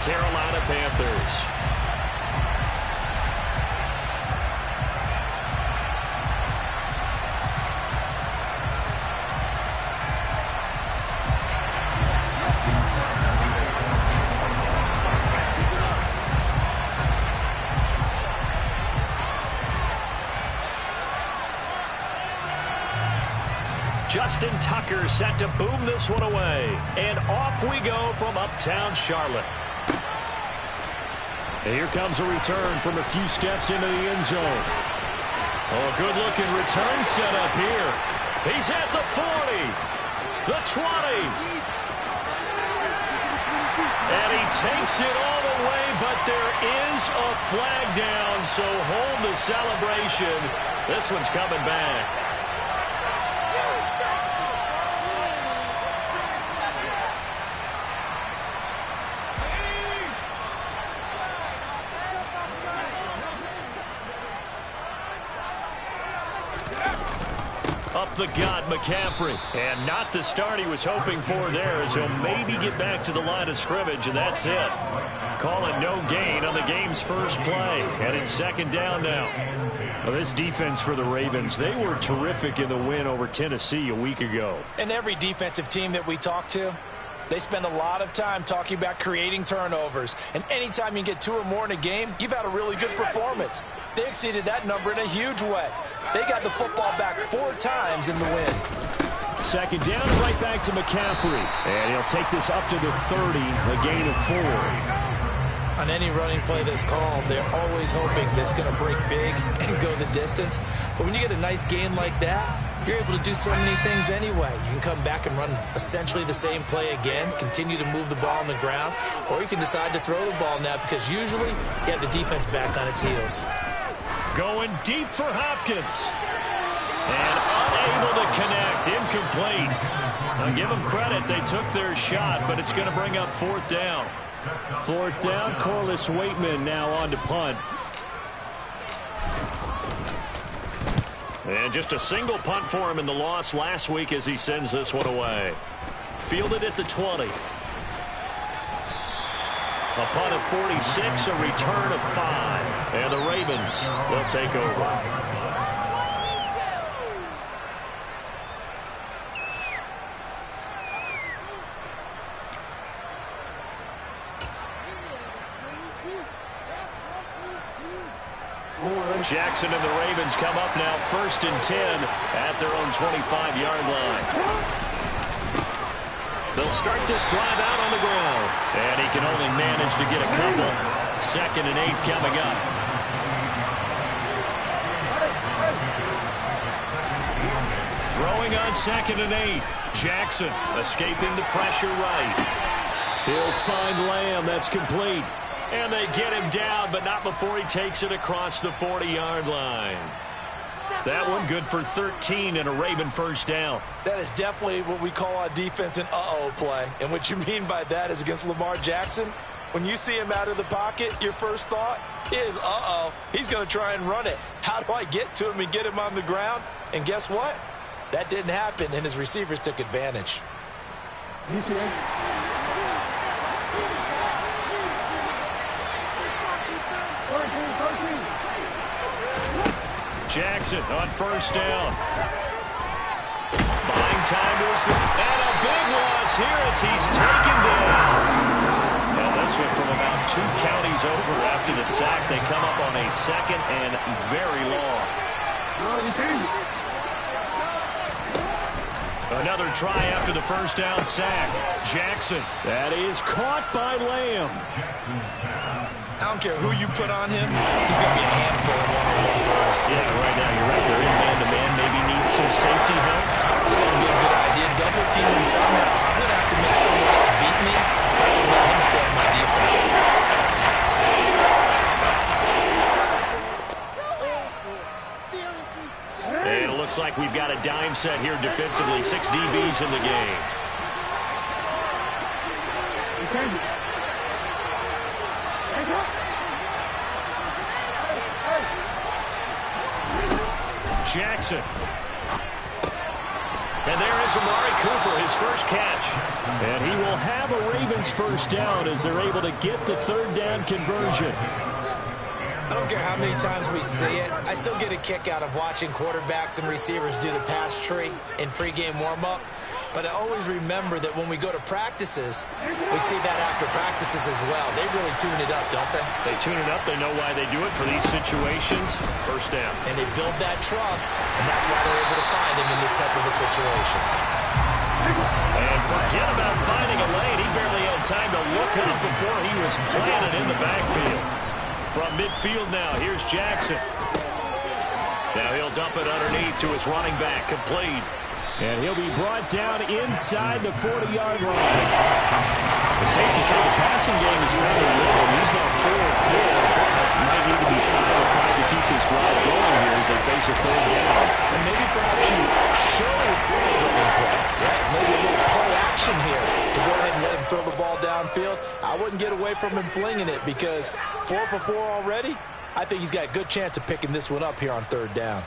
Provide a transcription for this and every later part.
Carolina Panthers. Justin Tucker set to boom this one away. And off we go from uptown Charlotte. And here comes a return from a few steps into the end zone. Oh, good-looking return set up here. He's at the 40, the 20. And he takes it all the way, but there is a flag down, so hold the celebration. This one's coming back. Up the gut, McCaffrey. And not the start he was hoping for there, as he'll maybe get back to the line of scrimmage, and that's it. Call it no gain on the game's first play. And it's second down now. Well, this defense for the Ravens, they were terrific in the win over Tennessee a week ago. And every defensive team that we talk to, they spend a lot of time talking about creating turnovers. And anytime you get 2 or more in a game, you've had a really good performance. They exceeded that number in a huge way. They got the football back 4 times in the win. Second down, right back to McCaffrey. And he'll take this up to the 30, a gain of 4. On any running play that's called, they're always hoping that it's going to break big and go the distance. But when you get a nice gain like that, you're able to do so many things anyway. You can come back and run essentially the same play again, continue to move the ball on the ground, or you can decide to throw the ball now because usually you have the defense back on its heels. Going deep for Hopkins. And unable to connect. Incomplete. I'll give them credit. They took their shot, but it's going to bring up 4th down. 4th down, Corliss Waitman now on to punt. And just a single punt for him in the loss last week as he sends this one away. Fielded at the 20. A punt of 46, a return of 5. And the Ravens will take over. Jackson and the Ravens come up now 1st and 10 at their own 25-yard line. They'll start this drive out on the ground. And he can only manage to get a couple. 2nd and 8 coming up. Throwing on 2nd and 8. Jackson escaping the pressure right. He'll find Lamb. That's complete. And they get him down, but not before he takes it across the 40-yard line. That one good for 13 and a Raven first down. That is definitely what we call on defense an uh-oh play. And what you mean by that is against Lamar Jackson, when you see him out of the pocket, your first thought is, uh-oh, he's going to try and run it. How do I get to him and get him on the ground? And guess what? That didn't happen, and his receivers took advantage. Jackson on first down. Buying time to his left. And a big loss here as he's taken down. And this one from about 2 counties over after the sack. They come up on a 2nd and very long. Another try after the first down sack. Jackson. That is caught by Lamb. I don't care who you put on him, he's going to be a handful of one-on-one throws. Yeah, right now you're right. They're in man-to-man. Maybe needs some safety help. I'd say that would be a good idea. Double team him somehow. I'm going to have to make someone else beat me rather than let him stay on my defense. And it looks like we've got a dime set here defensively. 6 DBs in the game. Jackson. And there is goes Amari Cooper, his first catch. And he will have a Ravens first down as they're able to get the third down conversion. I don't care how many times we see it. I still get a kick out of watching quarterbacks and receivers do the pass tree in pregame warm-up. But I always remember that when we go to practices, we see that after practices as well. They really tune it up, don't they? They tune it up. They know why they do it for these situations. First down. And they build that trust, and that's why they're able to find him in this type of a situation. And forget about finding a lane. He barely had time to look up before he was planted in the backfield. From midfield now, here's Jackson. Now he'll dump it underneath to his running back, complete. And he'll be brought down inside the 40-yard line. It's safe to say the passing game is fairly rhythm. He's now 4-4, but might need to be 5-5 to keep this drive going here as they face a third down. And maybe perhaps you show running play, right? Maybe a little play action here to go ahead and let him throw the ball downfield. I wouldn't get away from him flinging it because 4 for 4 already. I think he's got a good chance of picking this one up here on third down.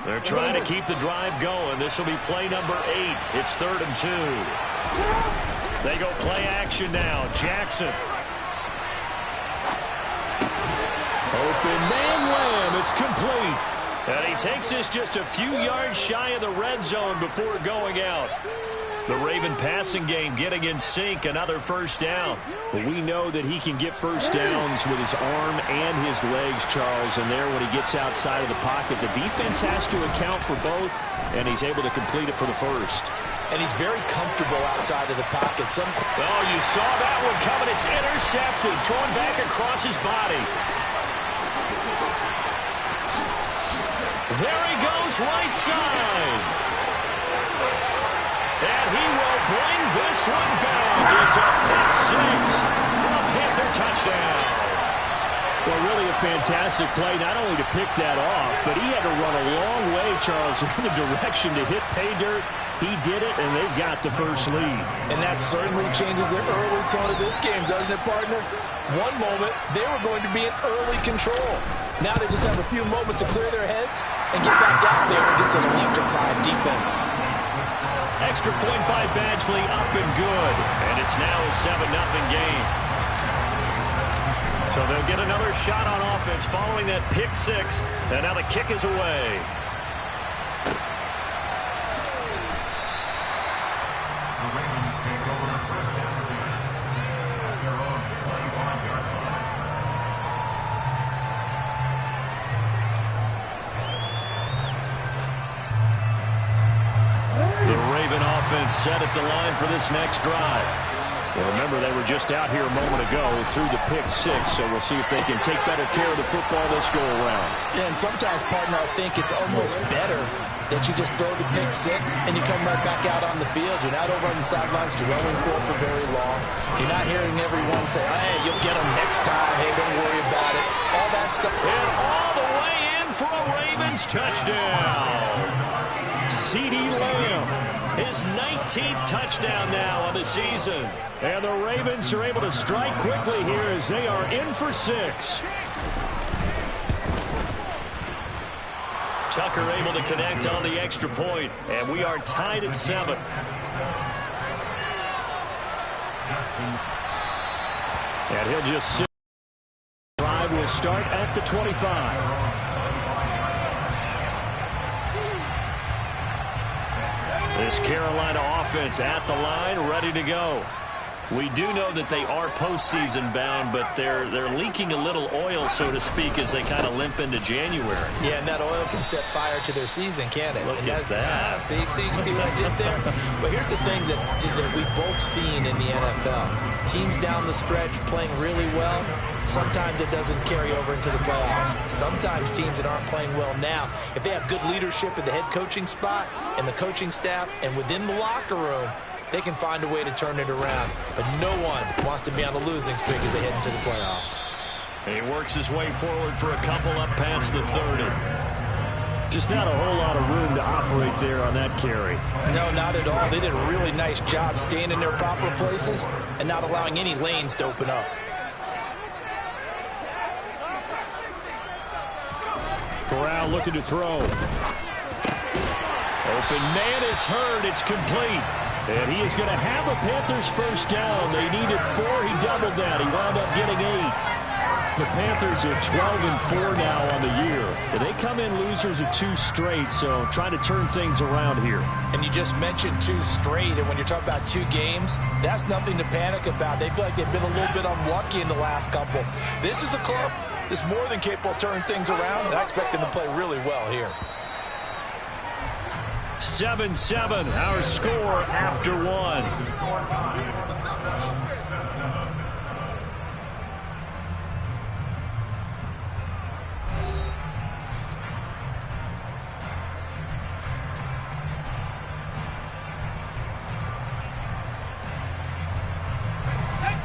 They're trying to keep the drive going. This will be play number 8. It's 3rd and 2. They go play action now. Jackson. Open man Lamb. It's complete. And he takes this just a few yards shy of the red zone before going out. The Raven passing game getting in sync, another first down. Well, we know that he can get first downs with his arm and his legs, Charles, and there when he gets outside of the pocket, the defense has to account for both, and he's able to complete it for the first. And he's very comfortable outside of the pocket. Oh, you saw that one coming. It's intercepted, thrown back across his body. There he goes, right side. And he will bring this one back. It's a pick 6 for a Panther touchdown. Well, really a fantastic play, not only to pick that off, but he had to run a long way, Charles, in the direction to hit pay dirt. He did it, and they've got the first lead. And that certainly changes the early tone of this game, doesn't it, partner? One moment, they were going to be in early control. Now they just have a few moments to clear their heads and get back out there against an electrified defense. Extra point by Badgley, up and good. And it's now a 7-0 game. So they'll get another shot on offense following that pick 6. And now the kick is away. Set at the line for this next drive. Well, remember, they were just out here a moment ago through the pick 6, so we'll see if they can take better care of the football this go around. Yeah, and sometimes, partner, I think it's almost better that you just throw the pick 6 and you come right back out on the field. You're not over on the sidelines dwelling for very long. You're not hearing everyone say, hey, you'll get them next time. Hey, don't worry about it. All that stuff. And all the way in for a Ravens touchdown. CeeDee Lamb. His 19th touchdown now on the season. And the Ravens are able to strike quickly here as they are in for 6. Tucker able to connect on the extra point, and we are tied at 7. And he'll just sit. Drive will start at the 25. This Carolina offense at the line, ready to go. We do know that they are postseason bound, but they're leaking a little oil, so to speak, as they kind of limp into January. Yeah, and that oil can set fire to their season, can't it? Look at that. See what I did there? But here's the thing that we've both seen in the NFL. Teams down the stretch playing really well. Sometimes it doesn't carry over into the playoffs. Sometimes teams that aren't playing well now, if they have good leadership at the head coaching spot and the coaching staff and within the locker room, they can find a way to turn it around. But no one wants to be on the losing streak as they head into the playoffs. He works his way forward for a couple up past the 30. Just not a whole lot of room to operate there on that carry. No, not at all. They did a really nice job staying in their proper places and not allowing any lanes to open up. Corral looking to throw. Open man is heard. It's complete. And he is going to have a Panthers first down. They needed 4. He doubled that. He wound up getting 8. The Panthers are 12-4 now on the year. And they come in losers of 2 straight, so trying to turn things around here. And you just mentioned 2 straight, and when you're talking about 2 games, that's nothing to panic about. They feel like they've been a little bit unlucky in the last couple. This is a club that's more than capable of turning things around, and I expect them to play really well here. 7-7, our score after 1.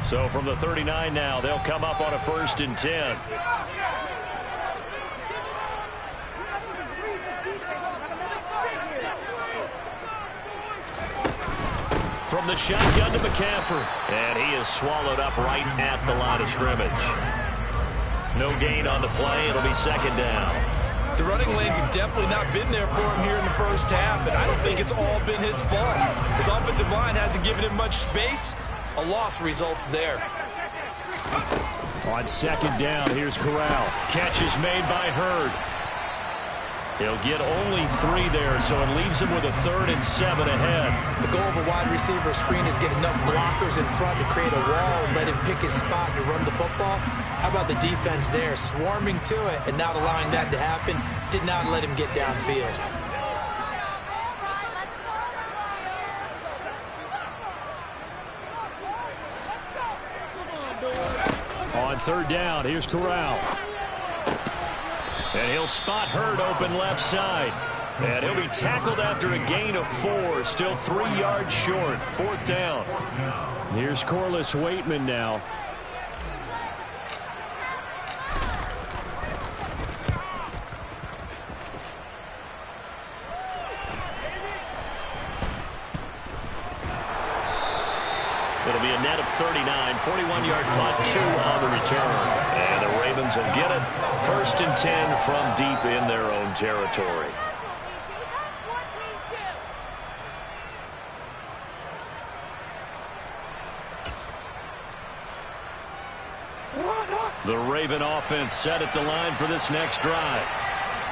So from the 39 now, they'll come up on a 1st and 10. From the shotgun to McCaffrey. And he is swallowed up right at the line of scrimmage. No gain on the play. It'll be 2nd down. The running lanes have definitely not been there for him here in the first half, and I don't think it's all been his fault. His offensive line hasn't given him much space. A loss results there. On 2nd down, here's Corral. Catch is made by Hurd. He'll get only 3 there, so it leaves him with a 3rd and 7 ahead. The goal of a wide receiver screen is get enough blockers in front to create a wall and let him pick his spot to run the football. How about the defense there, swarming to it and not allowing that to happen? Did not let him get downfield. On 3rd down, here's Corral. And he'll spot Hurd open left side. And he'll be tackled after a gain of 4. Still 3 yards short. 4th down. Here's Corliss Waitman now. It'll be a net of 39, 41-yard punt, 2 on the return. And the Ravens will get it. 1st and 10 from deep in their own territory. The Raven offense set at the line for this next drive.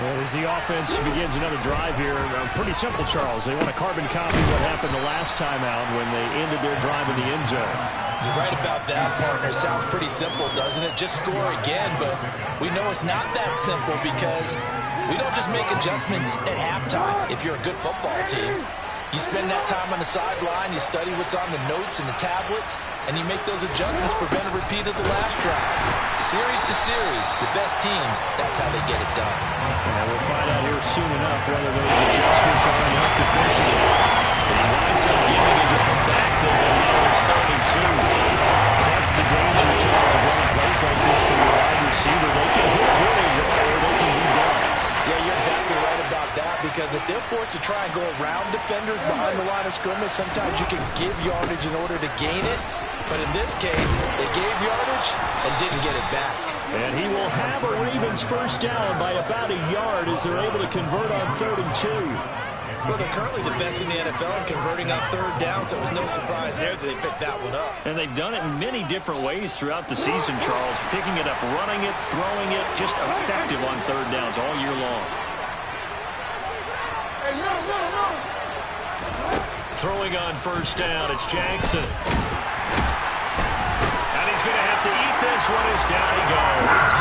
As the offense begins another drive here, pretty simple, Charles. They want to carbon copy what happened the last time out when they ended their drive in the end zone. You're right about that, partner. Sounds pretty simple, doesn't it? Just score again, but we know it's not that simple because we don't just make adjustments at halftime if you're a good football team. You spend that time on the sideline, you study what's on the notes and the tablets, and you make those adjustments, prevent a repeat of the last drive. Series to series, the best teams, that's how they get it done. And we'll find out here soon enough whether those adjustments are enough defensively. He winds up giving it to the back there, and now it's 32. That's the danger, Charles, of running plays like this for your wide receiver. They can hit really well, or they can be duds. Yeah, you're exactly right about that, because if they're forced to try and go around defenders behind the line of scrimmage, sometimes you can give yardage in order to gain it. But in this case, they gave yardage and didn't get it back. And he will have a Ravens first down by about a yard as they're able to convert on 3rd and 2. Well, they're currently the best in the NFL in converting on 3rd down, so it was no surprise there that they picked that one up. And they've done it in many different ways throughout the season, Charles. Picking it up, running it, throwing it, just effective on 3rd downs all year long. Throwing on 1st down, it's Jackson. And he's going to have to eat this one as down he goes.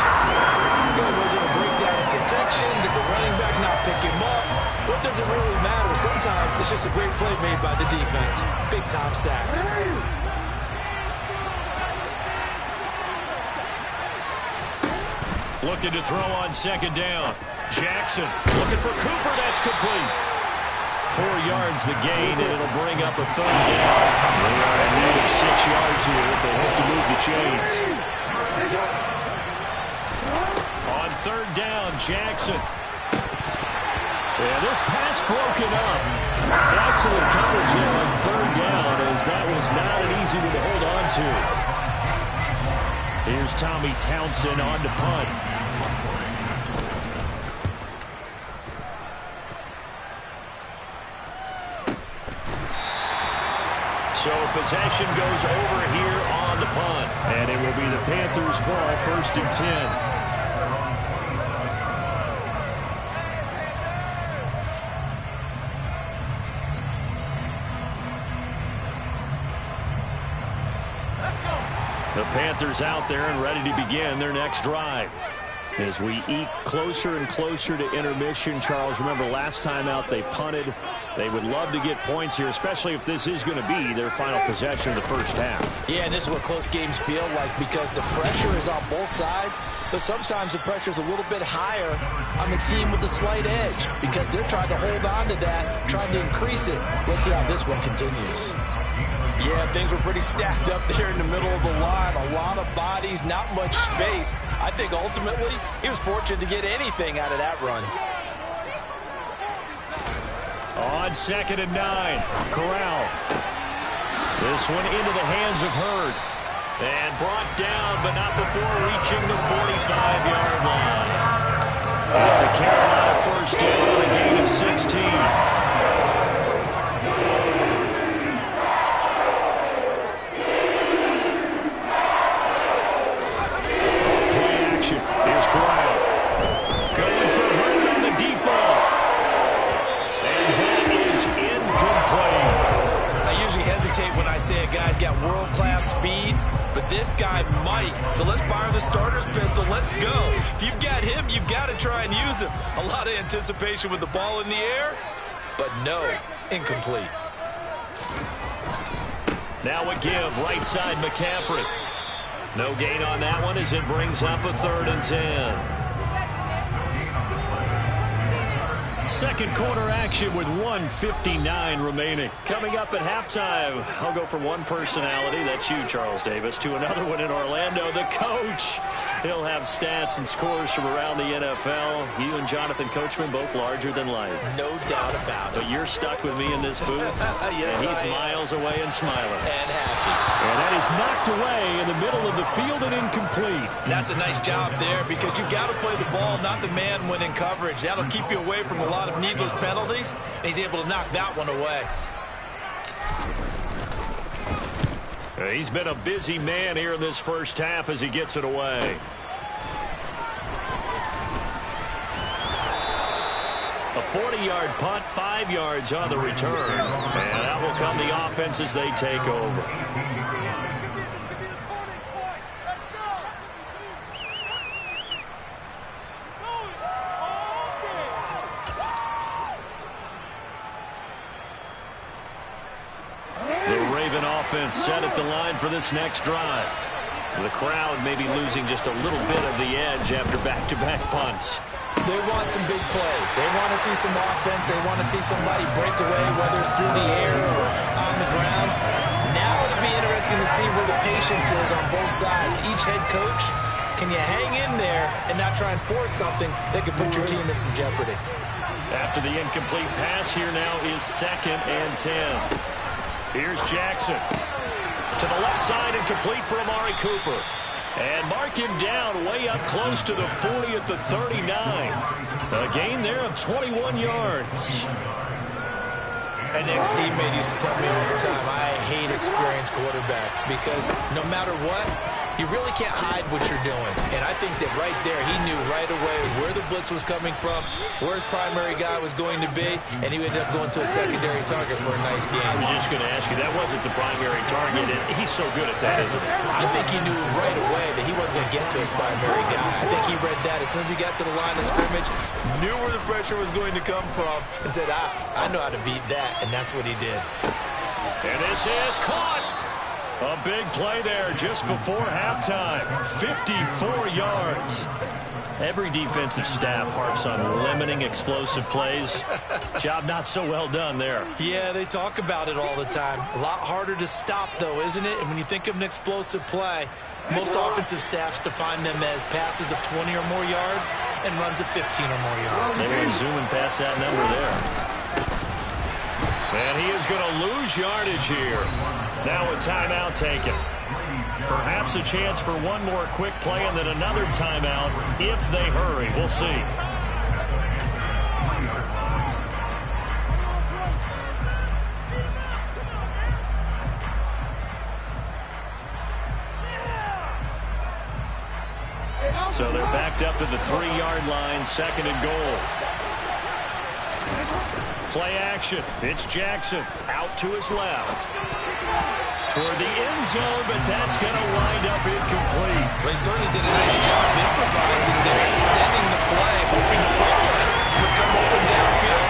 Was it a breakdown in protection? Did the running back not pick him up? What does it really matter? Sometimes it's just a great play made by the defense. Big-time sack. Looking to throw on 2nd down. Jackson looking for Cooper. That's complete. 4 yards the gain, and it'll bring up a 3rd down. They are a need of 6 yards here if they hope to move the chains. On 3rd down, Jackson. And this pass broken up. Excellent coverage there on 3rd down, as that was not an easy one to hold on to. Here's Tommy Townsend on to punt. So possession goes over here on the punt. And it will be the Panthers' ball, 1st and 10. The Panthers out there and ready to begin their next drive. As we eke closer and closer to intermission, Charles, remember last time out they punted. They would love to get points here, especially if this is going to be their final possession of the first half. Yeah, and this is what close games feel like because the pressure is on both sides, but sometimes the pressure is a little bit higher on the team with the slight edge because they're trying to hold on to that, trying to increase it. Let's see how this one continues. Yeah, things were pretty stacked up there in the middle of the line. A lot of bodies, not much space. I think ultimately he was fortunate to get anything out of that run. On 2nd and 9, Corral. This one into the hands of Hurd. And brought down, but not before reaching the 45-yard line. It's a Carolina first down on a gain of 16. Here's Corral. Going for Hurd on the deep ball. And that is incomplete. I usually hesitate when I say a guy's got world-class speed, but this guy might. So let's fire the starter's pistol. Let's go. If you've got him, you've got to try and use him. A lot of anticipation with the ball in the air, but no, incomplete. Now a give, right side McCaffrey. No gain on that one as it brings up a 3rd and 10. Second quarter action with 1:59 remaining. Coming up at halftime, I'll go from one personality, that's you, Charles Davis, to another one in Orlando, the coach. He'll have stats and scores from around the NFL. You and Jonathan Coachman both larger than life. No doubt about it. But you're stuck with me in this booth, yes, and he's miles away and smiling. And happy. And that is knocked away in the middle of the field and incomplete. That's a nice job there because you got to play the ball, not the man when in coverage. That'll keep you away from a lot of needless penalties, and he's able to knock that one away. He's been a busy man here in this first half as he gets it away. A 40-yard punt, 5 yards on the return. And out will come the offense as they take over. Offense set at the line for this next drive. The crowd may be losing just a little bit of the edge after back-to-back punts. They want some big plays. They want to see some offense. They want to see somebody break away, whether it's through the air or on the ground. Now it'll be interesting to see where the patience is on both sides. Each head coach, can you hang in there and not try and force something that could put your team in some jeopardy? After the incomplete pass, here now is 2nd and 10. Here's Jackson. To the left side and complete for Amari Cooper. And mark him down way up close to the 40 at the 39. A gain there of 21 yards. An ex-teammate used to tell me all the time, I hate experienced quarterbacks because no matter what, you really can't hide what you're doing. And I think that right there, he knew right away where the blitz was coming from, where his primary guy was going to be, and he ended up going to a secondary target for a nice game. I was just going to ask you, that wasn't the primary target, and he's so good at that, isn't he? I think he knew right away that he wasn't going to get to his primary guy. I think he read that as soon as he got to the line of scrimmage, knew where the pressure was going to come from, and said, I know how to beat that, and that's what he did. And this is caught. A big play there just before halftime. 54 yards. Every defensive staff harps on limiting explosive plays. Job not so well done there. Yeah, they talk about it all the time. A lot harder to stop, though, isn't it? And when you think of an explosive play, most offensive staffs define them as passes of 20 or more yards and runs of 15 or more yards. They were zooming past that number there. And he is going to lose yardage here. Now a timeout taken. Perhaps a chance for one more quick play and then another timeout if they hurry. We'll see. So they're backed up to the 3-yard line, 2nd and goal. Play action. It's Jackson out to his left. Toward the end zone, but that's going to wind up incomplete. They certainly did a nice job improvising there, extending the play, hoping someone would come open downfield.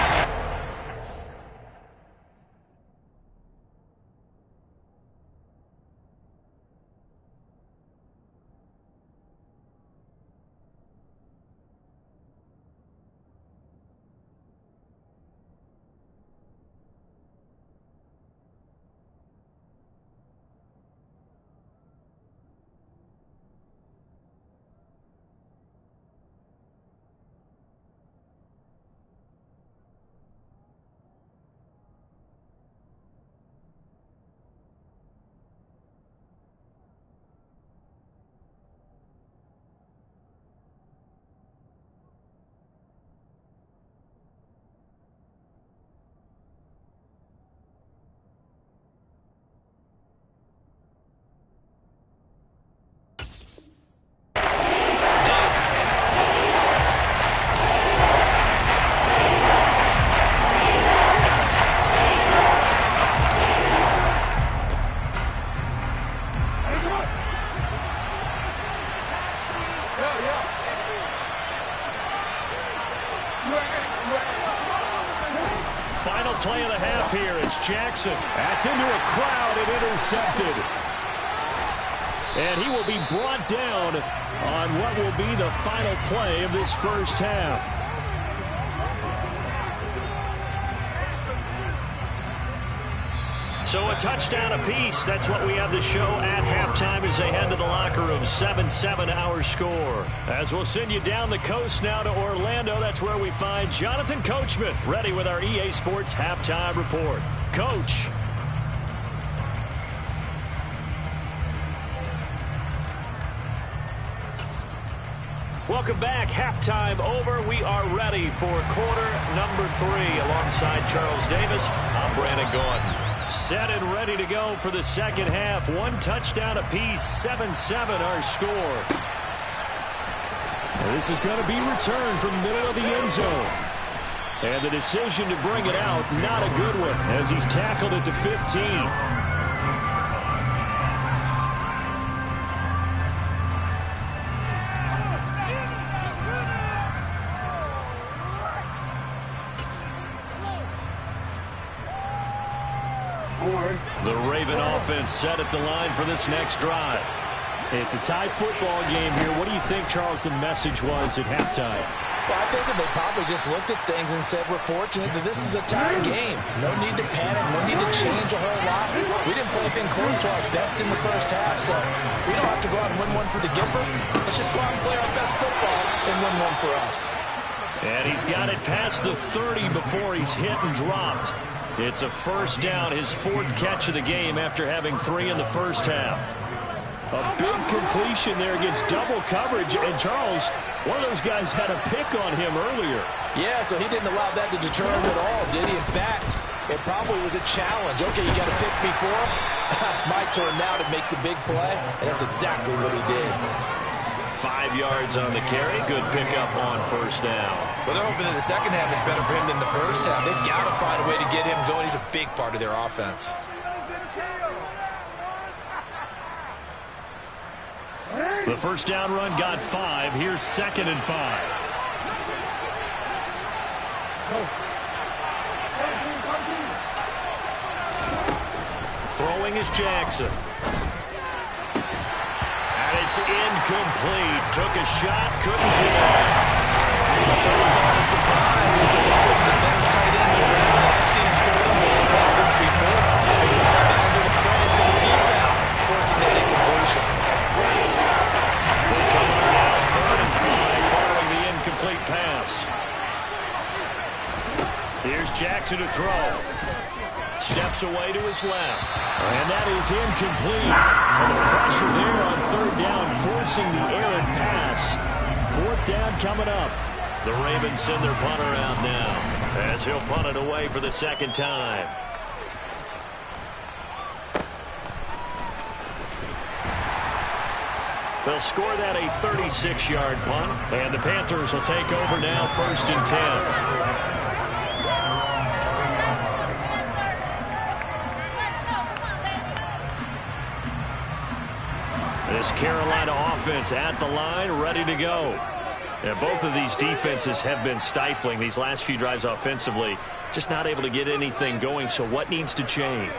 Final play of the half here. It's Jackson. That's into a crowd and intercepted. And he will be brought down on what will be the final play of this first half. So a touchdown apiece. That's what we have the show at halftime as they head to the locker room. 7-7 our score. As we'll send you down the coast now to Orlando. That's where we find Jonathan Coachman ready with our EA Sports halftime report. Coach. Welcome back. Halftime over. We are ready for quarter number 3 alongside Charles Davis. I'm Brandon Gordon. Set and ready to go for the second half. One touchdown apiece. 7-7 our score. And this is going to be returned from the middle of the end zone. And the decision to bring it out, not a good one, as he's tackled at the 15. The Raven offense set at the line for this next drive. It's a tight football game here. What do you think, Charles, the message was at halftime? Well, I think that they probably just looked at things and said, we're fortunate that this is a tie game. No need to panic. No need to change a whole lot. We didn't play anything close to our best in the first half, so we don't have to go out and win one for the Gipper. Let's just go out and play our best football and win one for us. And he's got it past the 30 before he's hit and dropped. It's a first down, his 4th catch of the game after having 3 in the first half. A big completion there against double coverage. And Charles, one of those guys had a pick on him earlier. Yeah, so he didn't allow that to deter him at all, did he? In fact, it probably was a challenge. Okay, you got a pick before. It's my turn now to make the big play. And that's exactly what he did. 5 yards on the carry. Good pickup on first down. Well, they're hoping that the second half is better for him than the first half. They've got to find a way to get him going. He's a big part of their offense. The first down run got 5. Here's 2nd and 5. Throwing is Jackson. And it's incomplete. Took a shot, couldn't connect. The first thought is surprise because it's one of the better tight ends around. I've seen him pull in balls like this before. But that'll give the credit to the defense forcing that incompletion. They come up now, 3rd and 5 following the incomplete pass. Here's Jackson to throw. Steps away to his left. And that is incomplete. And the pressure there on 3rd down, forcing the errant pass. 4th down coming up. The Ravens send their punter out now as he'll punt it away for the 2nd time. They'll score that a 36-yard punt, and the Panthers will take over now, 1st and 10. This Carolina offense at the line, ready to go. And both of these defenses have been stifling these last few drives offensively. Just not able to get anything going, so what needs to change?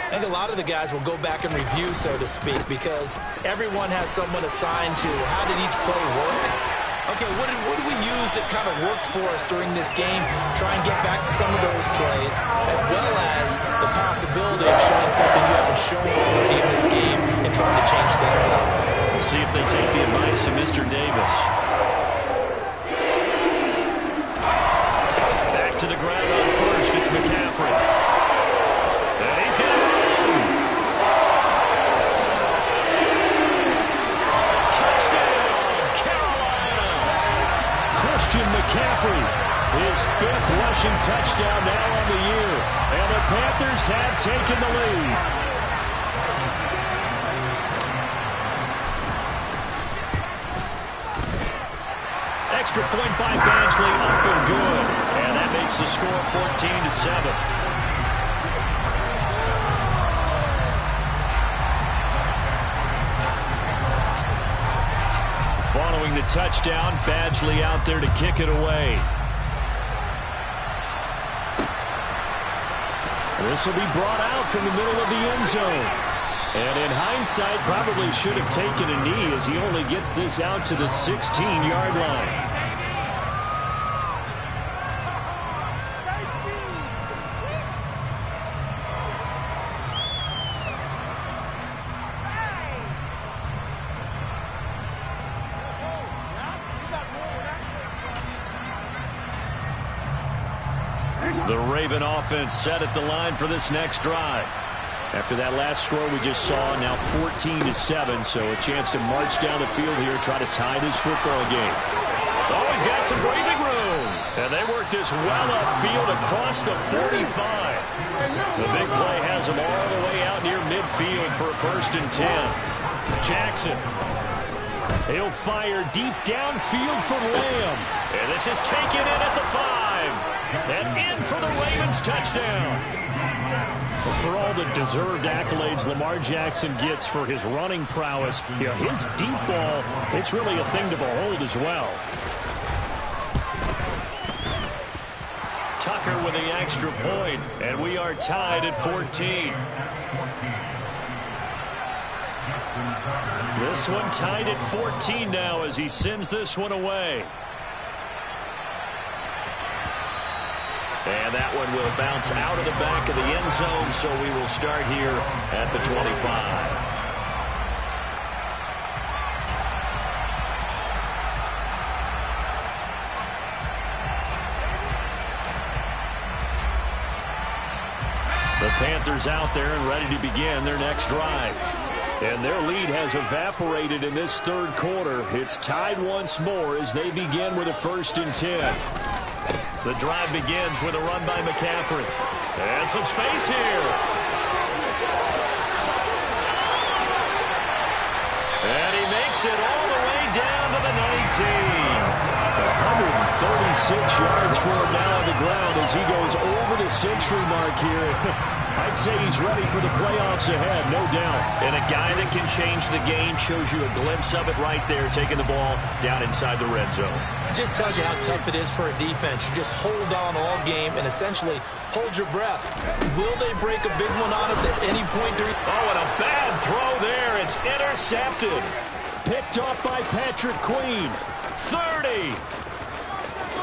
I think a lot of the guys will go back and review, so to speak, because everyone has someone assigned to how did each play work. Okay, what did we use that kind of worked for us during this game? Try and get back to some of those plays, as well as the possibility of showing something you haven't shown already in this game and trying to change things up. We'll see if they take the advice of Mr. Davis. Back to the ground on 1st, it's McCaffrey. And he's got it. McCaffrey, his 5th rushing touchdown now on the year. And the Panthers have taken the lead. Extra point by Badgley, up and good. And that makes the score 14-7. Following the touchdown, Badgley out there to kick it away. This will be brought out from the middle of the end zone. And in hindsight, probably should have taken a knee as he only gets this out to the 16-yard line. The Raven offense set at the line for this next drive. After that last score we just saw, now 14-7, so a chance to march down the field here, try to tie this football game. Oh, he's got some breathing room. And they work this well upfield across the 45. The big play has him all the way out near midfield for a 1st and 10. Jackson. He'll fire deep downfield from Lamb. And this is taken in at the 5. And in for the Ravens touchdown. Well, for all the deserved accolades Lamar Jackson gets for his running prowess, his deep ball, it's really a thing to behold as well. Tucker with the extra point, and we are tied at 14. This one tied at 14 now as he sends this one away. And that one will bounce out of the back of the end zone, so we will start here at the 25. The Panthers out there and ready to begin their next drive. And their lead has evaporated in this 3rd quarter. It's tied once more as they begin with a 1st and 10. The drive begins with a run by McCaffrey. And some space here. And he makes it all the way down to the 19. 136 yards for him now on the ground as he goes over the century mark here. I'd say he's ready for the playoffs ahead, no doubt. And a guy that can change the game, shows you a glimpse of it right there, taking the ball down inside the red zone. It just tells you how tough it is for a defense. You just hold on all game and essentially hold your breath. Will they break a big one on us at any point during? Oh, and a bad throw there. It's intercepted. Picked off by Patrick Queen. 30,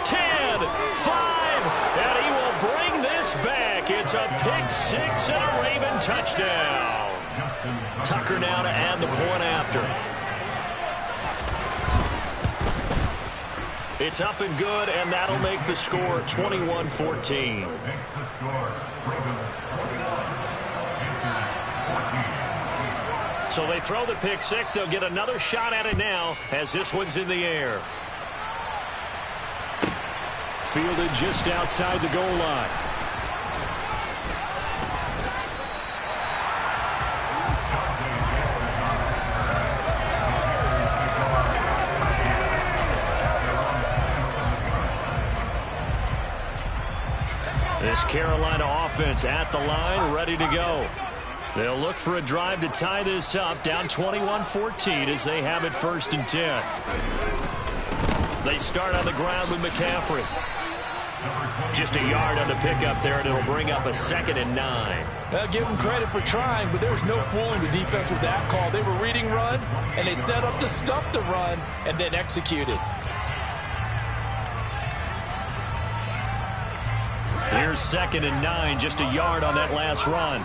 10, 5, and he will bring this back. It's a pick 6 and a Raven touchdown. Tucker now to add the point after. It's up and good, and that'll make the score 21-14. So they throw the pick 6. They'll get another shot at it now as this one's in the air. Fielded just outside the goal line. This Carolina offense at the line, ready to go. They'll look for a drive to tie this up, down 21-14 as they have it 1st and 10. They start on the ground with McCaffrey. Just a yard on the pickup there, and it'll bring up a 2nd and 9. I'll give them credit for trying, but there was no fooling the defense with that call. They were reading run, and they set up to stuff the run, and then executed. Here's 2nd and 9, just a yard on that last run.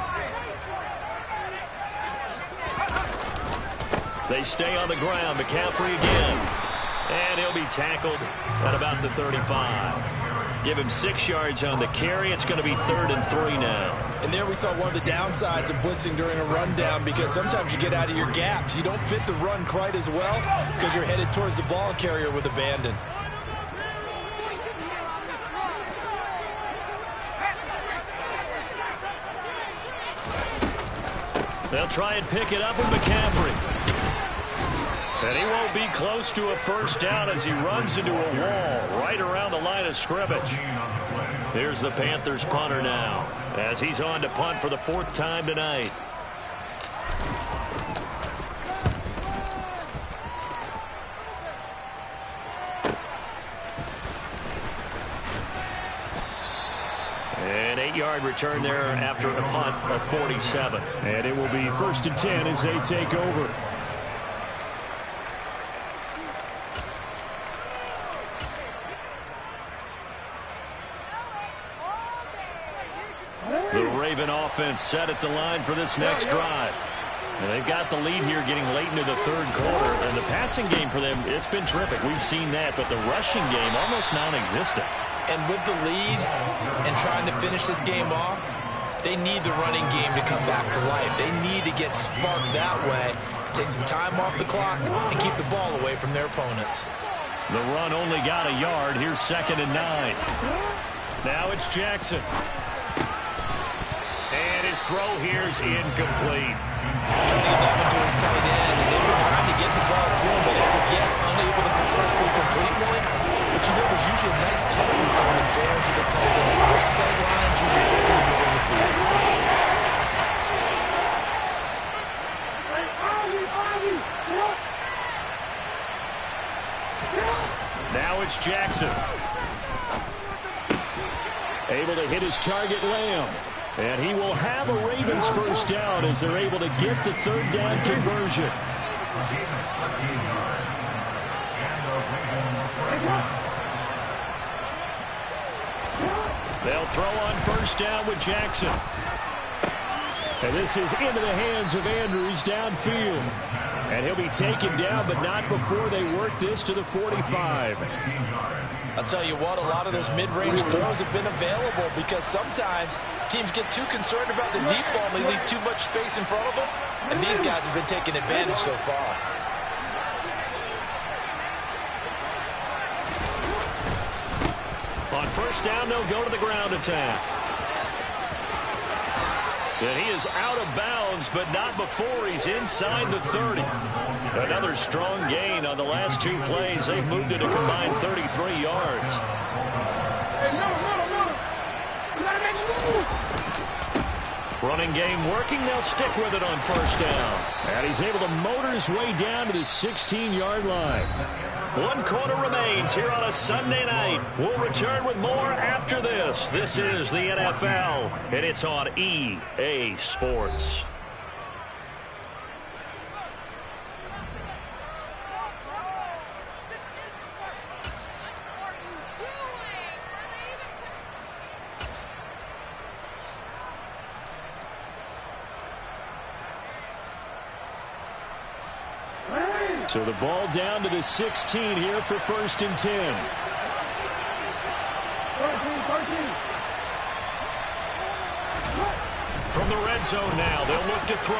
They stay on the ground. McCaffrey again. And he'll be tackled at about the 35. Give him 6 yards on the carry. It's going to be 3rd and 3 now. And there we saw one of the downsides of blitzing during a rundown, because sometimes you get out of your gaps. You don't fit the run quite as well because you're headed towards the ball carrier with abandon. They'll try and pick it up with McCaffrey. And he won't be close to a 1st down as he runs into a wall right around the line of scrimmage. Here's the Panthers punter now as he's on to punt for the 4th time tonight. An 8-yard return there after a punt of 47. And it will be 1st and 10 as they take over. The Raven offense set at the line for this next drive. And they've got the lead here getting late into the 3rd quarter. And the passing game for them, it's been terrific. We've seen that. But the rushing game, almost non-existent. And with the lead and trying to finish this game off, they need the running game to come back to life. They need to get sparked that way, take some time off the clock, and keep the ball away from their opponents. The run only got a yard. Here's 2nd and 9. Now it's Jackson. And his throw here's incomplete. Trying to get that one to his tight end, and they've been trying to get the ball to him, but as of yet, unable to successfully complete one. But you know, there's usually a nice coverage on him throwing to the tight end. Great sight lines, usually right in the middle of the field. Now it's Jackson. Able to hit his target, Lamb. And he will have a Ravens 1st down as they're able to get the 3rd down conversion. They'll throw on 1st down with Jackson. And this is into the hands of Andrews downfield. And he'll be taken down, but not before they work this to the 45. I'll tell you what, a lot of those mid-range throws have been available because sometimes teams get too concerned about the deep ball and they leave too much space in front of them. And these guys have been taking advantage so far. On 1st down, they'll go to the ground attack. And he is out of bounds, but not before he's inside the 30. Another strong gain on the last 2 plays. They've moved it a combined 33 yards. Running game working. They'll stick with it on 1st down. And he's able to motor his way down to the 16-yard line. 1 quarter remains here on a Sunday night. We'll return with more after this. This is the NFL, and it's on EA Sports. So the ball down to the 16 here for 1st and 10. From the red zone now, they'll look to throw.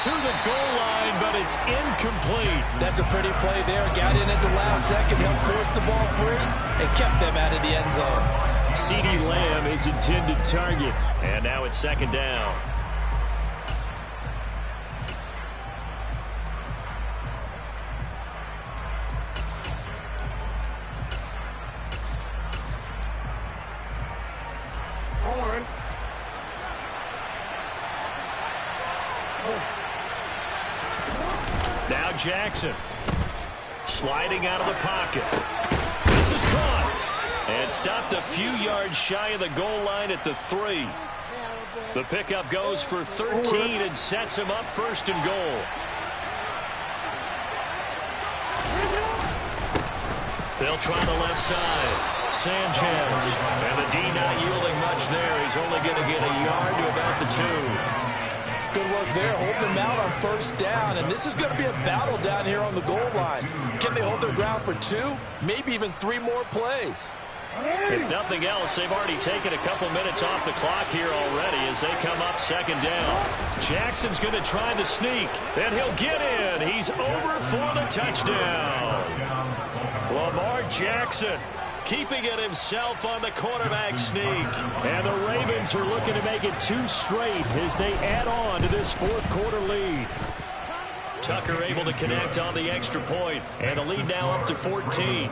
To the goal line, but it's incomplete. That's a pretty play there. Got in at the last second, helped force the ball free, and kept them out of the end zone. CeeDee Lamb is intended target. And now it's 2nd down. Now Jackson. Sliding out of the pocket. This is caught. And stopped a few yards shy of the goal line at the 3. The pickup goes for 13 and sets him up first and goal. They'll try the left side. Sanchez. And the D not yielding much there. He's only going to get a yard to about the 2. Good work there, holding them out on first down. And this is going to be a battle down here on the goal line. Can they hold their ground for 2, maybe even 3 more plays? If nothing else, they've already taken a couple minutes off the clock here already as they come up second down. Jackson's going to try the sneak, and he'll get in. He's over for the touchdown. Lamar Jackson keeping it himself on the quarterback sneak. And the Ravens are looking to make it 2 straight as they add on to this fourth quarter lead. Tucker able to connect on the extra point, and the lead now up to 14.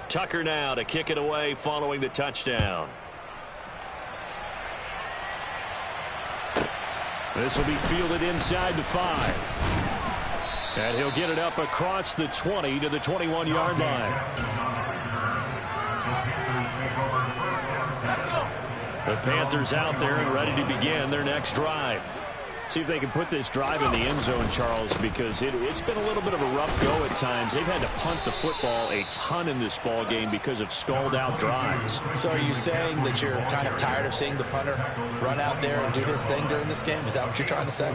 Tucker now to kick it away following the touchdown. This will be fielded inside the 5. And he'll get it up across the 20 to the 21-yard line. The Panthers out there and ready to begin their next drive. See if they can put this drive in the end zone, Charles, because it's been a little bit of a rough go at times. They've had to punt the football a ton in this ball game because of stalled-out drives. So are you saying that you're kind of tired of seeing the punter run out there and do his thing during this game? Is that what you're trying to say?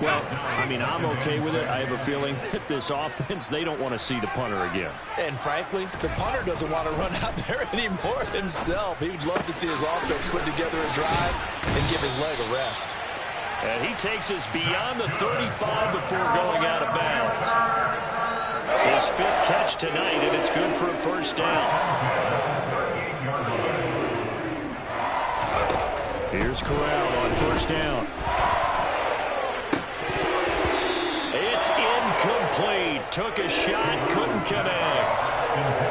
Well, I mean, I'm okay with it. I have a feeling that this offense, they don't want to see the punter again. And frankly, the punter doesn't want to run out there anymore himself. He would love to see his offense put together a drive and give his leg a rest. And he takes us beyond the 35 before going out of bounds. His 5th catch tonight, and it's good for a first down. Here's Corral on first down. It's incomplete. Took a shot, couldn't connect.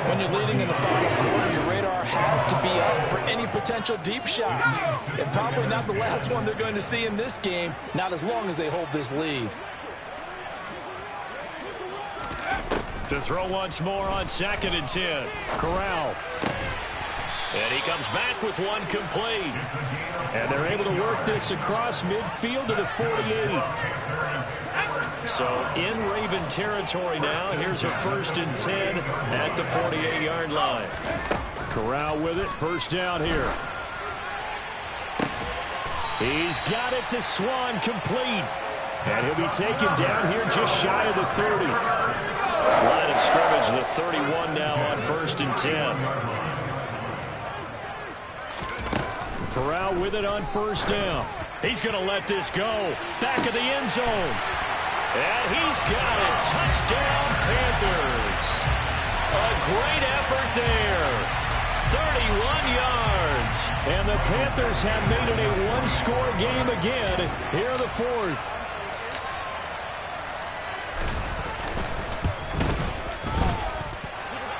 When you're leading in the final quarter, your radar has to be up for any potential deep shots. And probably not the last one they're going to see in this game, not as long as they hold this lead. To throw once more on 2nd and 10. Corral. And he comes back with one complete. And they're able to work this across midfield to the 48. So in Raven territory now. Here's a 1st and 10 at the 48-yard line. Corral with it. First down here. He's got it to Swan, complete. And he'll be taken down here just shy of the 30. Line of scrimmage, the 31 now on 1st and 10. Corral with it on first down. He's going to let this go. Back of the end zone. And he's got it. Touchdown, Panthers. A great effort there. 31 yards. And the Panthers have made it a one-score game again here in the 4th.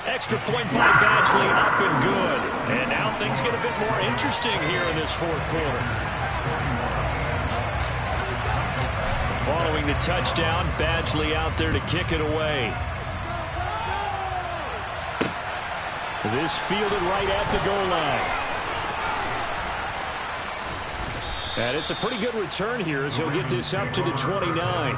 Extra point by Badgley, up and good. And now things get a bit more interesting here in this 4th quarter. Following the touchdown, Badgley out there to kick it away. This fielded right at the goal line. And it's a pretty good return here as he'll get this up to the 29.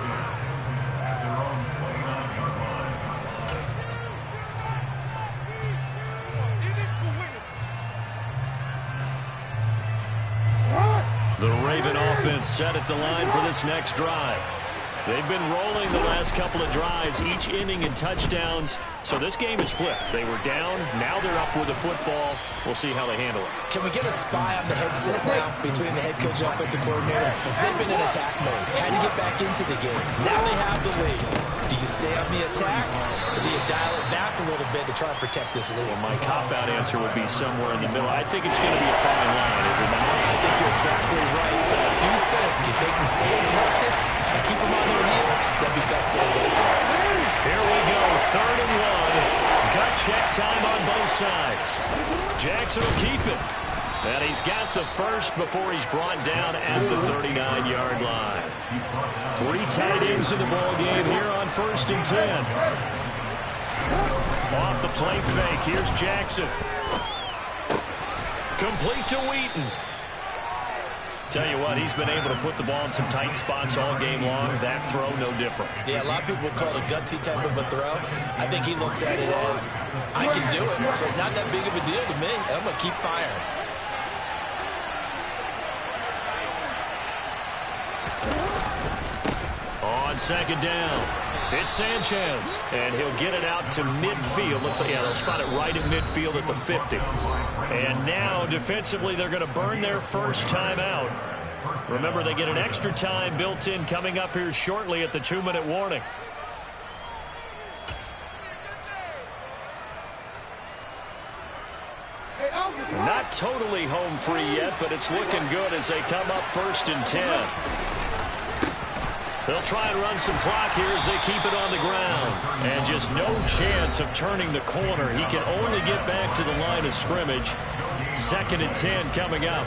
The Raven offense set at the line for this next drive. They've been rolling the last couple of drives, each inning in touchdowns. So this game is flipped. They were down. Now they're up with the football. We'll see how they handle it. Can we get a spy on the headset now between the head coach and offensive coordinator? They've been in attack mode. Had to get back into the game. Now they have the lead. Do you stay on the attack, or do you dial it back a little bit to try and protect this lead? Well, my cop-out answer would be somewhere in the middle. I think it's going to be a fine line, is it not? I think you're exactly right, but I do think if they can stay aggressive and keep them on their heels, they'll be best served that way. Here we go, 3rd and 1. Gut check time on both sides. Jackson will keep it. And he's got the first before he's brought down at the 39-yard line. 3 tight ends in the ball game here on 1st and 10. Off the play fake, here's Jackson. Complete to Wheaton. Tell you what, he's been able to put the ball in some tight spots all game long. That throw, no different. Yeah, a lot of people call it a gutsy type of a throw. I think he looks at it as, I can do it, so it's not that big of a deal to me, and I'm going to keep firing. On 2nd down, it's Sanchez, and he'll get it out to midfield. Looks like, yeah, they'll spot it right at midfield at the 50. And now, defensively, they're going to burn their first time out. Remember, they get an extra time built in coming up here shortly at the 2-minute warning. Not totally home free yet, but it's looking good as they come up 1st and 10. They'll try and run some clock here as they keep it on the ground. And just no chance of turning the corner. He can only get back to the line of scrimmage. 2nd and 10 coming up.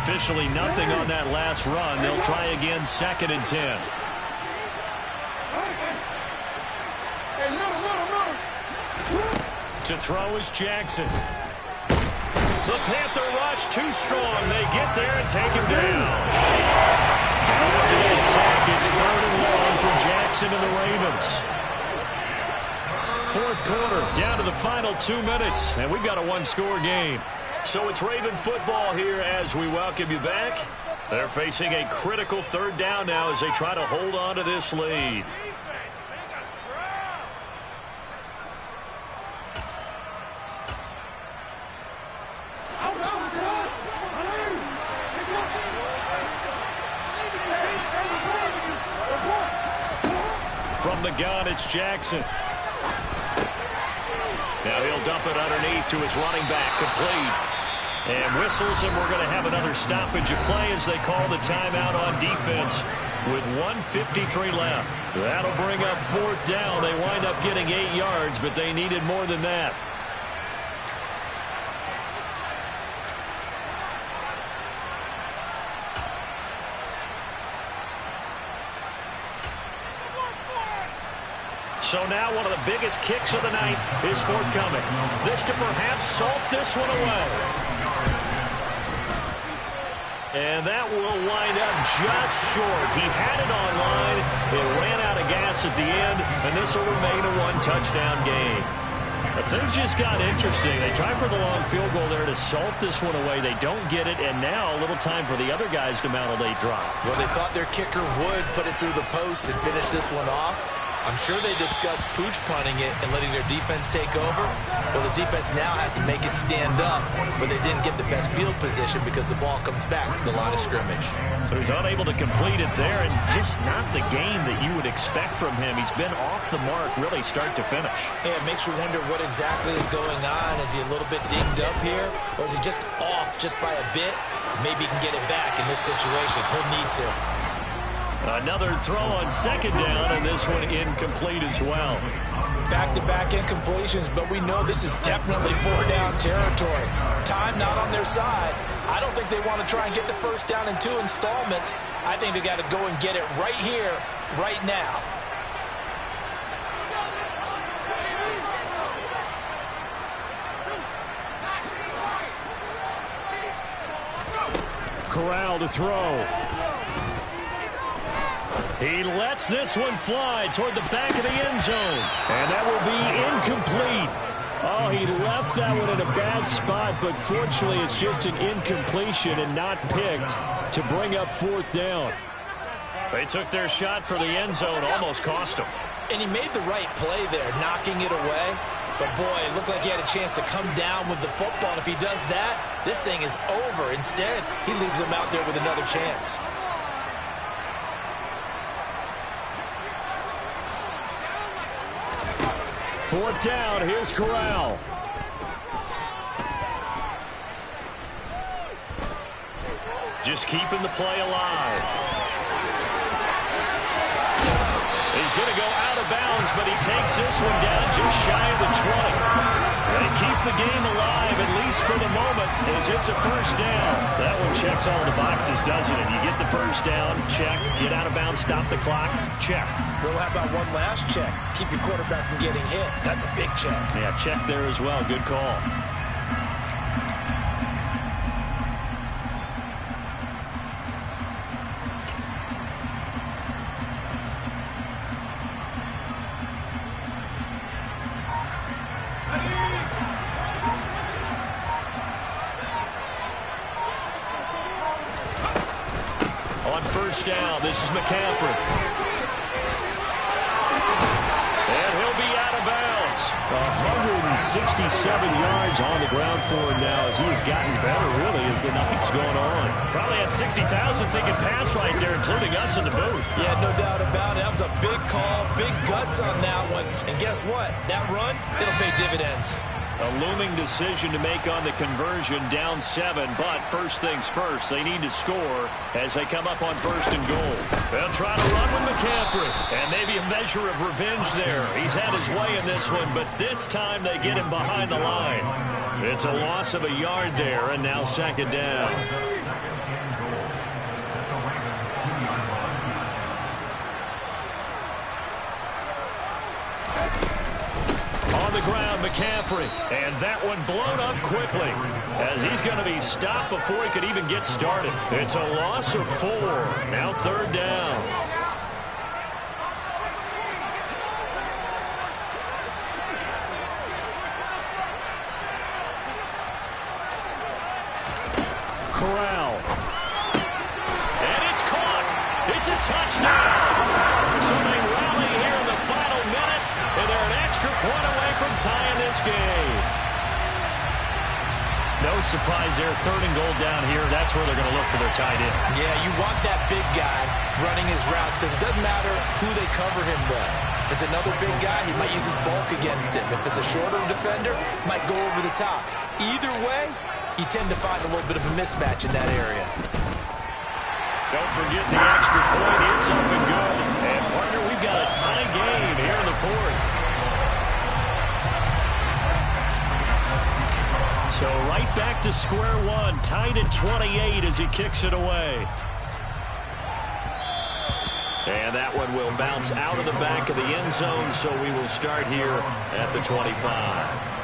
Officially nothing on that last run. They'll try again 2nd and 10. To throw is Jackson. The Panther rush too strong. They get there and take him down. After that sack, it's 3rd and 1 for Jackson and the Ravens. 4th quarter, down to the final 2 minutes, and we've got a 1-score game. So it's Raven football here as we welcome you back. They're facing a critical 3rd down now as they try to hold on to this lead. From the gun, it's Jackson. Now he'll dump it underneath to his running back, complete. And whistles, and we're going to have another stoppage of play as they call the timeout on defense with 1:53 left. That'll bring up 4th down. They wind up getting 8 yards, but they needed more than that. So now one of the biggest kicks of the night is forthcoming. This to perhaps salt this one away. And that will wind up just short. He had it online. It ran out of gas at the end, and this will remain a 1-touchdown game. But things just got interesting. They try for the long field goal there to salt this one away. They don't get it, and now a little time for the other guys to mount a late drive. Well, they thought their kicker would put it through the post and finish this one off. I'm sure they discussed pooch punting it and letting their defense take over. Well, the defense now has to make it stand up, but they didn't get the best field position because the ball comes back to the line of scrimmage. So he's unable to complete it there, and just not the game that you would expect from him. He's been off the mark really start to finish. Yeah, it makes you wonder what exactly is going on. Is he a little bit dinged up here, or is he just off just by a bit? Maybe he can get it back in this situation. He'll need to. Another throw on 2nd down, and this one incomplete as well. Back-to-back incompletions, but we know this is definitely 4-down territory. Time not on their side. I don't think they want to try and get the 1st down in 2 installments. I think they got to go and get it right here, right now. Corral to throw. He lets this one fly toward the back of the end zone. And that will be incomplete. Oh, he left that one in a bad spot, but fortunately it's just an incompletion and not picked to bring up 4th down. They took their shot for the end zone, almost cost them. And he made the right play there, knocking it away. But, boy, it looked like he had a chance to come down with the football. And if he does that, this thing is over. Instead, he leaves him out there with another chance. Fourth down, here's Corral. Just keeping the play alive. He's going to go out of bounds, but he takes this one down just shy of the 20. They keep the game alive, at least for the moment, as it's a first down. That one checks all the boxes, doesn't it? You get the first down, check. Get out of bounds, stop the clock, check. Well, how about one last check? Keep your quarterback from getting hit. That's a big check. Yeah, check there as well. Good call. First down, this is McCaffrey. And he'll be out of bounds. 167 yards on the ground for him now as he has gotten better, really, as the night's gone on. Probably had 60,000 thinking pass right there, including us in the booth. Yeah, no doubt about it. That was a big call, big guts on that one. And guess what? That run, it'll pay dividends. A looming decision to make on the conversion, down 7, but first things first, they need to score as they come up on first and goal. They'll try to run with McCaffrey, and maybe a measure of revenge there. He's had his way in this one, but this time they get him behind the line. It's a loss of a yard there, and now second down. On the ground, McCaffrey, and that one blown up quickly as he's going to be stopped before he could even get started. It's a loss of 4. Now third down. Corral. And it's caught. It's a touchdown. So they rally here in the final minute, and they're an extra point away from tying this game. No surprise there. Third and goal down here. That's where they're going to look for their tight end. Yeah, you want that big guy running his routes because it doesn't matter who they cover him with. If it's another big guy, he might use his bulk against him. If it's a shorter defender, he might go over the top. Either way, you tend to find a little bit of a mismatch in that area. Don't forget the extra point. It's up and good. And, partner, we've got a tie game here in the fourth. So right back to square one. Tied at 28 as he kicks it away. And that one will bounce out of the back of the end zone, so we will start here at the 25.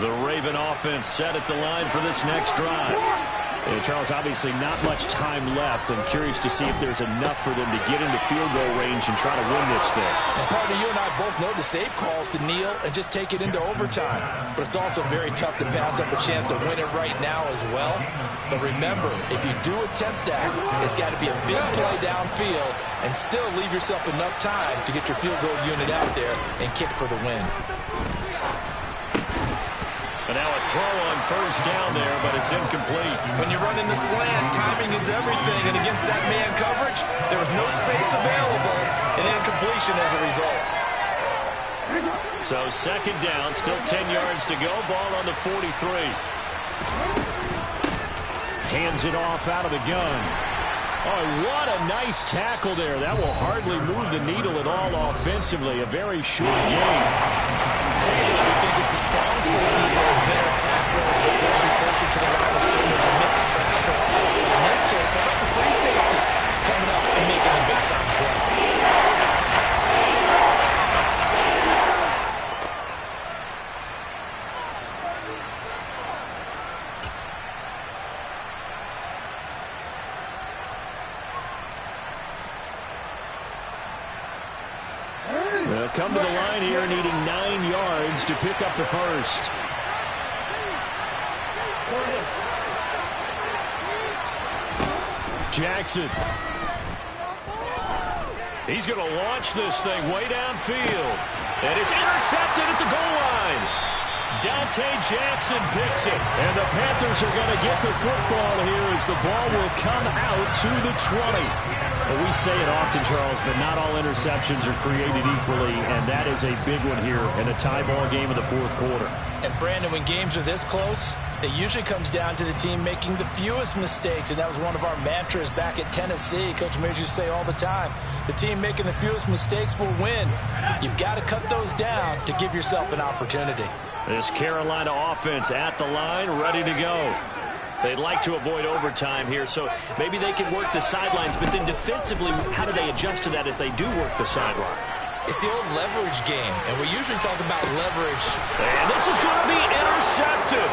The Raven offense set at the line for this next drive. And Charles, obviously not much time left. I'm curious to see if there's enough for them to get into field goal range and try to win this thing. And partner, you and I both know the safe calls to kneel and just take it into overtime. But it's also very tough to pass up a chance to win it right now as well. But remember, if you do attempt that, it's got to be a big play downfield and still leave yourself enough time to get your field goal unit out there and kick for the win. And now a throw on first down there, but it's incomplete. When you're running the slant, timing is everything. And against that man coverage, there was no space available, and incompletion as a result. So second down, still 10 yards to go. Ball on the 43. Hands it off out of the gun. Oh, what a nice tackle there. That will hardly move the needle at all offensively. A very short game. Typically, we think it's the strong safeties that are better tacklers, especially closer to the line of scrimmage amidst traffic. But in this case, I like the free safety coming up and making a big-time play. come to the line here needing 9 yards to pick up the first. Jackson. He's going to launch this thing way downfield. And it's intercepted at the goal line. Dante Jackson picks it. And the Panthers are going to get the football here as the ball will come out to the 20. Well, we say it often, Charles, but not all interceptions are created equally, and that is a big one here in a tie ball game in the fourth quarter. And, Brandon, when games are this close, it usually comes down to the team making the fewest mistakes, and that was one of our mantras back at Tennessee. Coach Mears used to say all the time, the team making the fewest mistakes will win. You've got to cut those down to give yourself an opportunity. This Carolina offense at the line, ready to go. They'd like to avoid overtime here, so maybe they can work the sidelines, but then defensively, how do they adjust to that if they do work the sideline? It's the old leverage game, and we usually talk about leverage. And this is going to be intercepted.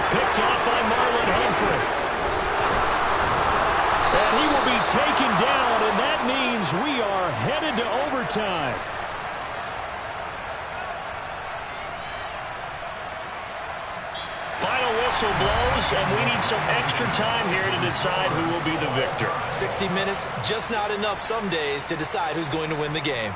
Picked off by Marlon Humphrey. And he will be taken down, and that means we are headed to overtime. Final whistle blows, and we need some extra time here to decide who will be the victor. 60 minutes, just not enough some days to decide who's going to win the game.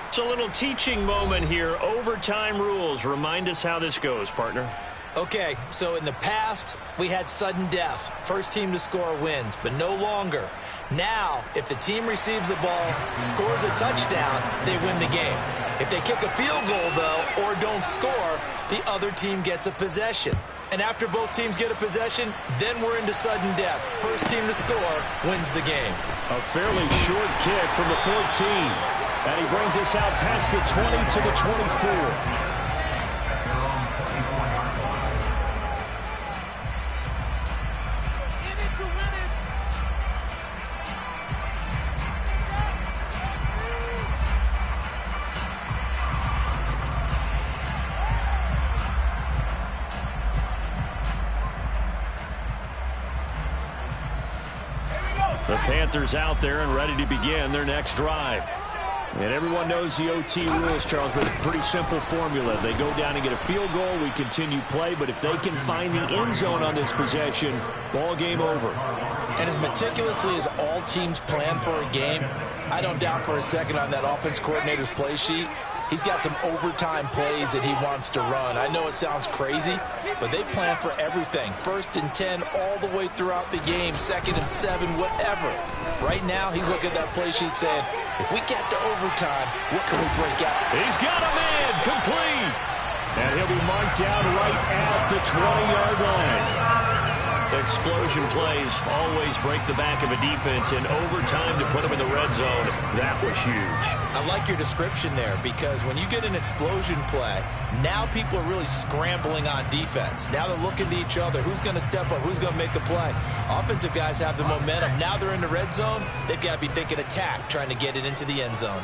It's a little teaching moment here. Overtime rules. Remind us how this goes, partner. Okay, so in the past, we had sudden death. First team to score wins, but no longer. Now, if the team receives the ball, scores a touchdown, they win the game. If they kick a field goal, though, or don't score, the other team gets a possession. And after both teams get a possession, then we're into sudden death. First team to score wins the game. A fairly short kick from the 14. And he brings us out past the 20 to the 24. The Panthers out there and ready to begin their next drive. And everyone knows the OT rules, Charles, but it's a pretty simple formula. They go down and get a field goal, we continue play, but if they can find the end zone on this possession, ball game over. And as meticulously as all teams plan for a game, I don't doubt for a second on that offense coordinator's play sheet, he's got some overtime plays that he wants to run. I know it sounds crazy, but they plan for everything. 1st and 10 all the way throughout the game, 2nd and 7, whatever. Right now, he's looking at that play sheet saying, if we get to overtime, what can we break out? He's got a man complete. And he'll be marked down right at the 20-yard line. Explosion plays always break the back of a defense, in overtime to put them in the red zone. That was huge. I like your description there, because when you get an explosion play, now people are really scrambling on defense. Now they're looking to each other. Who's going to step up? Who's going to make a play? Offensive guys have the momentum. Now they're in the red zone. They've got to be thinking attack, trying to get it into the end zone.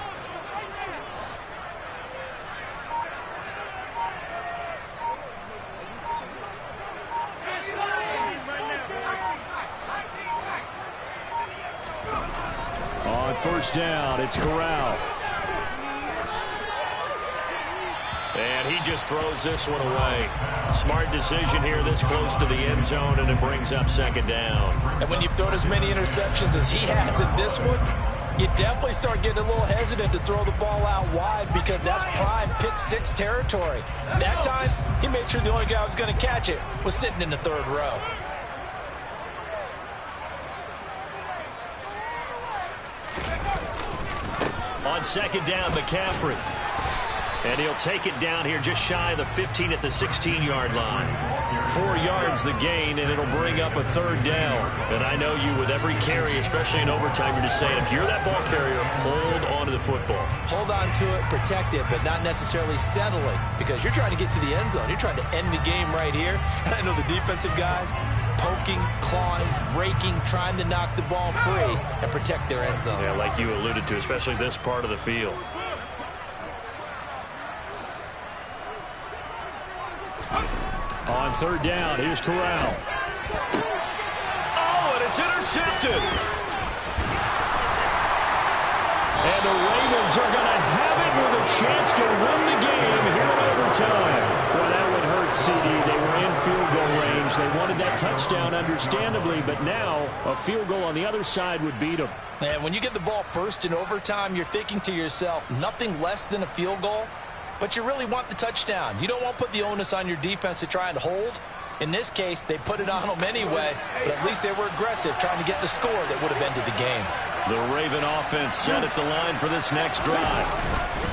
On first down, it's Corral. And he just throws this one away. Smart decision here this close to the end zone, and it brings up 2nd down. And when you've thrown as many interceptions as he has in this one, you definitely start getting a little hesitant to throw the ball out wide, because that's prime pick 6 territory. That time, he made sure the only guy who was going to catch it was sitting in the 3rd row. On 2nd down, McCaffrey. And he'll take it down here just shy of the 15 at the 16-yard line. 4 yards the gain, and it'll bring up a 3rd down. And I know you, with every carry, especially in overtime, you're just saying, if you're that ball carrier, hold on to the football. Hold on to it, protect it, but not necessarily settling, because you're trying to get to the end zone. You're trying to end the game right here. And I know the defensive guys poking, clawing, raking, trying to knock the ball free and protect their end zone. Yeah, like you alluded to, especially this part of the field. On 3rd down, here's Corral. Oh, and it's intercepted. And the Ravens are going to have it with a chance to win the game here in overtime. Well, that would hurt, CD. They were in field goal range. They wanted that touchdown, understandably, but now a field goal on the other side would beat them. And when you get the ball first in overtime, you're thinking to yourself, nothing less than a field goal, but you really want the touchdown. You don't want to put the onus on your defense to try and hold. In this case, they put it on them anyway, but at least they were aggressive, trying to get the score that would have ended the game. The Raven offense set at the line for this next drive.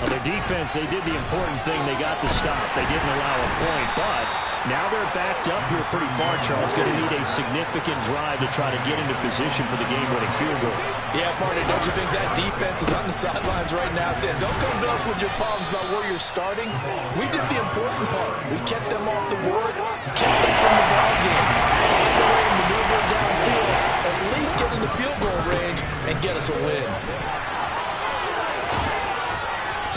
On their defense, they did the important thing. They got the stop. They didn't allow a point, but now they're backed up here pretty far, Charles. Going to need a significant drive to try to get into position for the game-winning field goal. Yeah, partner, don't you think that defense is on the sidelines right now saying, don't come to us with your problems about where you're starting? We did the important part. We kept them off the board, kept us in the ball game, find a way to maneuver downfield, at least get in the field goal range and get us a win.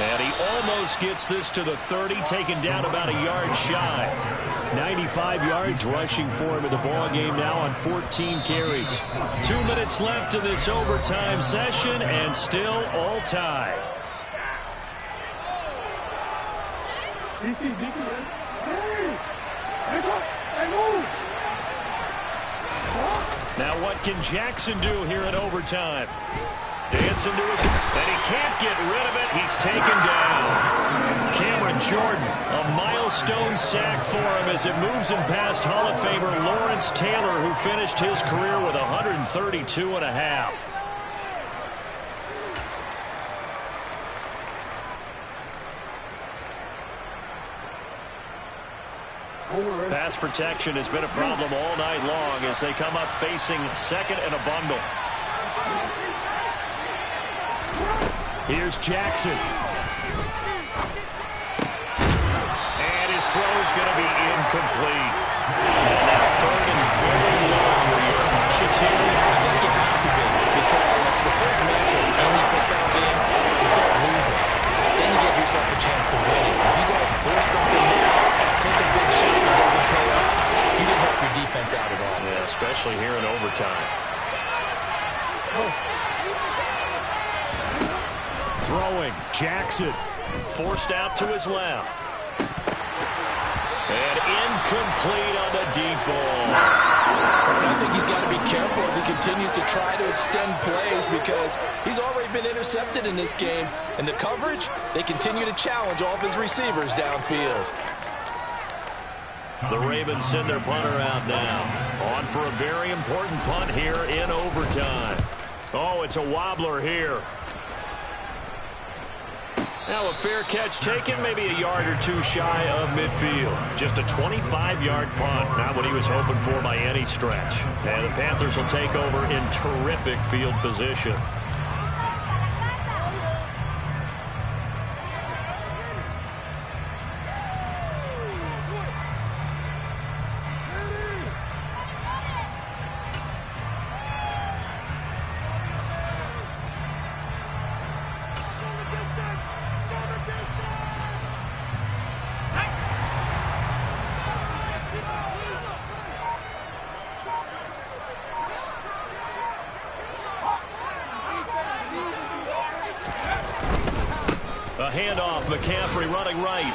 And he almost gets this to the 30, taken down about a yard shy. 95 yards rushing for him in the ball game now on 14 carries. 2 minutes left in this overtime session, and still all tied. Now what can Jackson do here in overtime? Dancing to his, and he can't get rid of it. He's taken down. Cameron Jordan, a milestone sack for him as it moves him past Hall of Famer Lawrence Taylor, who finished his career with 132 and a half. Pass protection has been a problem all night long as they come up facing second and a bundle. Here's Jackson. And his throw is going to be incomplete. And now third and very long. Were you cautious here? I think you have to be, because the first match of any football game is start losing. Then you get yourself a chance to win it. If you go and force something now, take a big shot that doesn't pay off, you didn't help your defense out at all. Yeah, especially here in overtime. Throwing, Jackson. Forced out to his left. And incomplete on the deep ball. I think he's got to be careful as he continues to try to extend plays because he's already been intercepted in this game. And the coverage, they continue to challenge all of his receivers downfield. The Ravens send their punter out now. On for a very important punt here in overtime. Oh, it's a wobbler here. Now a fair catch taken, maybe a yard or two shy of midfield. Just a 25-yard punt, not what he was hoping for by any stretch. And the Panthers will take over in terrific field position. A handoff, McCaffrey running right.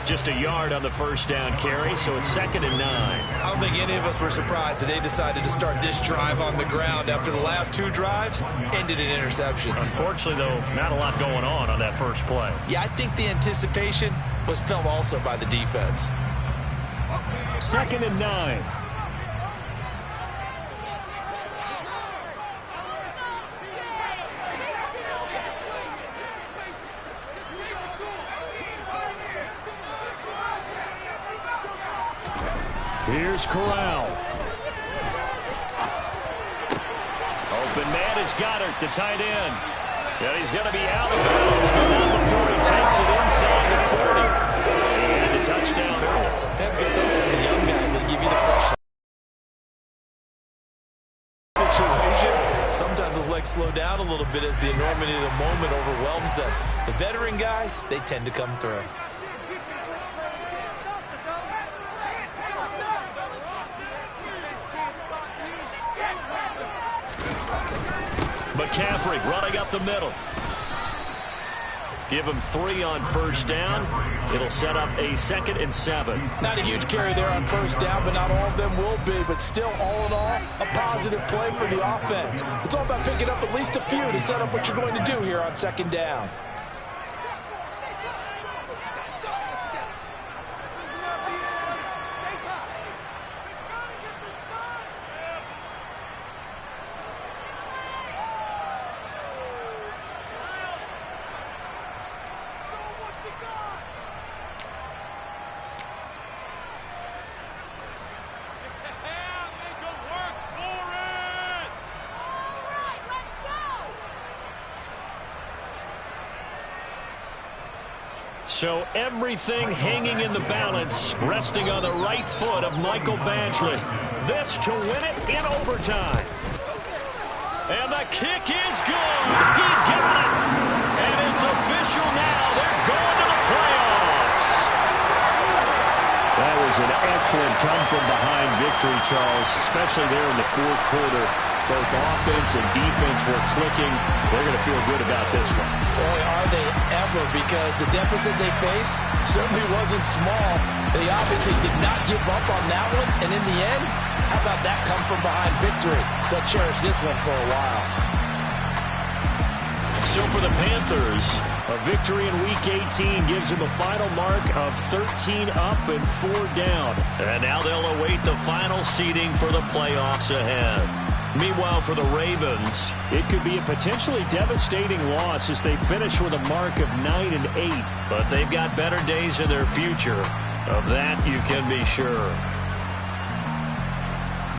Just a yard on the first down carry, so it's 2nd and 9. I don't think any of us were surprised that they decided to start this drive on the ground after the last two drives ended in interceptions. Unfortunately, though, not a lot going on that first play. Yeah, I think the anticipation was felt also by the defense. 2nd and 9. Here's Corral. Open man is Goddard, the tight end. And he's going to be out of bounds, but not before he takes it inside the 40. And the touchdown. Because sometimes the young guys, they give you the fresh situation. Sometimes those legs slow down a little bit as the enormity of the moment overwhelms them. The veteran guys, they tend to come through. McCaffrey running up the middle. Give him 3 on first down. It'll set up a 2nd and 7. Not a huge carry there on first down, but not all of them will be. But still, all in all, a positive play for the offense. It's all about picking up at least a few to set up what you're going to do here on 2nd down. So everything hanging in the balance, resting on the right foot of Michael Badgley. This to win it in overtime. And the kick is good. He got it. And it's official now. They're going to the playoffs. That was an excellent come-from-behind victory, Charles, especially there in the 4th quarter. Both offense and defense were clicking. They're going to feel good about this one. Boy, are they ever, because the deficit they faced certainly wasn't small. They obviously did not give up on that one, and in the end, how about that come-from-behind victory? They'll cherish this one for a while. So for the Panthers, a victory in Week 18 gives them a final mark of 13 up and 4 down. And now they'll await the final seeding for the playoffs ahead. Meanwhile, for the Ravens, it could be a potentially devastating loss as they finish with a mark of 9 and 8. But they've got better days in their future. Of that, you can be sure.